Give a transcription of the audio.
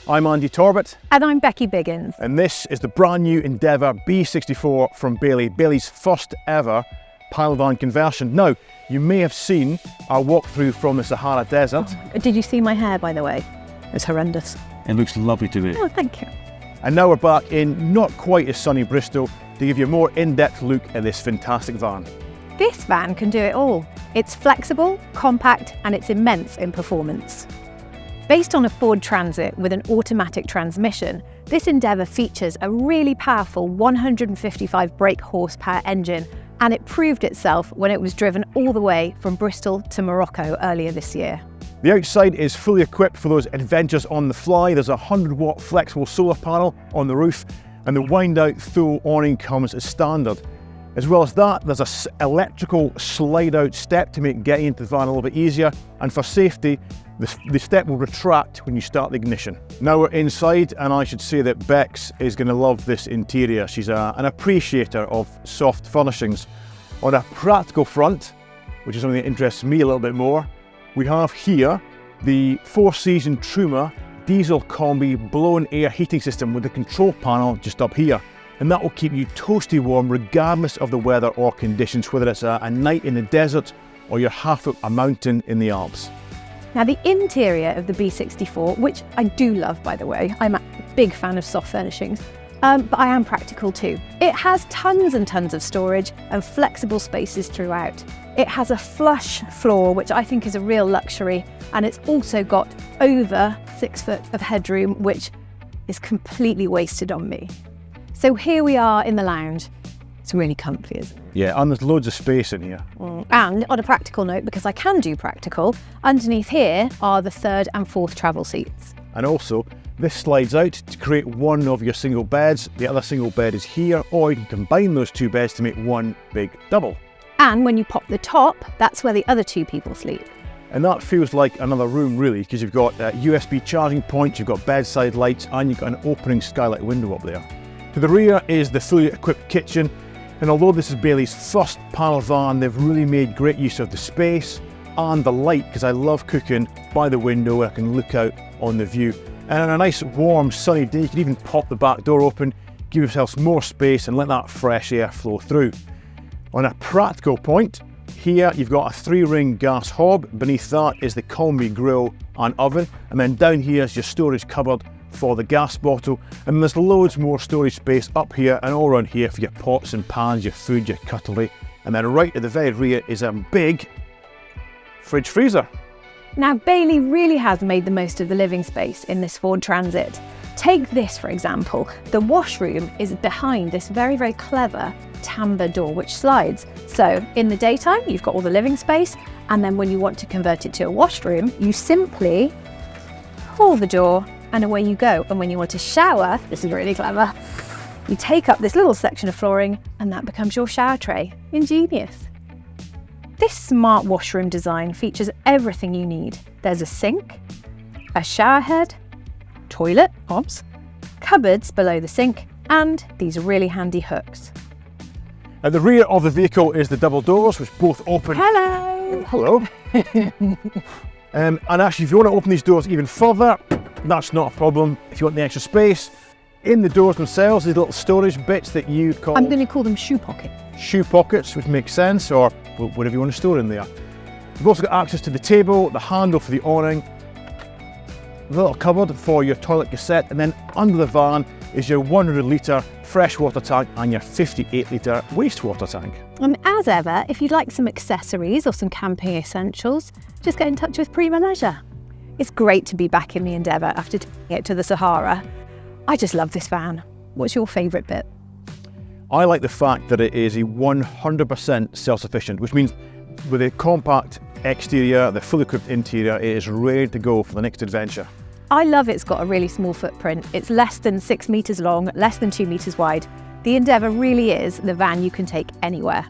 I'm Andy Torbet. And I'm Becky Biggins. And this is the brand new Endeavour B64 from Bailey, Bailey's first ever pile van conversion. Now, you may have seen our walkthrough from the Sahara Desert. Oh, did you see my hair, by the way? It's horrendous. It looks lovely today. Oh, thank you. And now we're back in not quite as sunny Bristol to give you a more in-depth look at this fantastic van. This van can do it all. It's flexible, compact, and it's immense in performance. Based on a Ford Transit with an automatic transmission, this Endeavour features a really powerful 155 brake horsepower engine, and it proved itself when it was driven all the way from Bristol to Morocco earlier this year. The outside is fully equipped for those adventures on the fly. There's a 100-watt flexible solar panel on the roof, and the wind-out Thule awning comes as standard. As well as that, there's an electrical slide-out step to make getting into the van a little bit easier, and for safety, the step will retract when you start the ignition. Now we're inside, and I should say that Bex is going to love this interior. She's an appreciator of soft furnishings. On a practical front, which is something that interests me a little bit more, we have here the 4-season Truma Diesel Combi blown air heating system with the control panel just up here. And that will keep you toasty warm regardless of the weather or conditions, whether it's a night in the desert or you're half up a mountain in the Alps. Now, the interior of the B64, which I do love, by the way, I'm a big fan of soft furnishings, but I am practical too. It has tons and tons of storage and flexible spaces throughout. It has a flush floor, which I think is a real luxury, and it's also got over 6 foot of headroom, which is completely wasted on me. So here we are in the lounge. It's really comfy, isn't it? Yeah, and there's loads of space in here. And on a practical note, because I can do practical, underneath here are the 3rd and 4th travel seats. And also, this slides out to create one of your single beds. The other single bed is here, or you can combine those 2 beds to make one big double. And when you pop the top, that's where the other 2 people sleep. And that feels like another room really, because you've got USB charging points, you've got bedside lights, and you've got an opening skylight window up there. To the rear is the fully equipped kitchen, and although this is Bailey's first panel van, they've really made great use of the space and the light, because I love cooking by the window where I can look out on the view. And on a nice warm sunny day, you can even pop the back door open, give yourself more space and let that fresh air flow through. On a practical point, here you've got a 3-ring gas hob. Beneath that is the Combi grill and oven, and then down here is your storage cupboard for the gas bottle, and there's loads more storage space up here and all around here for your pots and pans, your food, your cutlery, and then right at the very rear is a big fridge freezer. Now, Bailey really has made the most of the living space in this Ford Transit. Take this, for example. The washroom is behind this very, very clever tambour door which slides. So in the daytime, you've got all the living space, and then when you want to convert it to a washroom, you simply pull the door and away you go. And when you want to shower, this is really clever, you take up this little section of flooring and that becomes your shower tray. Ingenious. This smart washroom design features everything you need. There's a sink, a shower head, toilet, obs, cupboards below the sink, and these really handy hooks. At the rear of the vehicle is the double doors, which both open. Hello! Hello. And actually, if you want to open these doors even further, that's not a problem. If you want the extra space, in the doors themselves, these little storage bits that you call... I'm going to call them shoe pockets. Shoe pockets, which makes sense, or whatever you want to store in there. You've also got access to the table, the handle for the awning, the little cupboard for your toilet cassette, and then under the van is your 100 litre freshwater tank and your 58 litre wastewater tank. And as ever, if you'd like some accessories or some camping essentials, just get in touch with Prima Leisure. It's great to be back in the Endeavour after taking it to the Sahara. I just love this van. What's your favourite bit? I like the fact that it is a 100% self-sufficient, which means with a compact exterior, the fully equipped interior, it is ready to go for the next adventure. I love it's got a really small footprint. It's less than 6 metres long, less than 2 metres wide. The Endeavour really is the van you can take anywhere.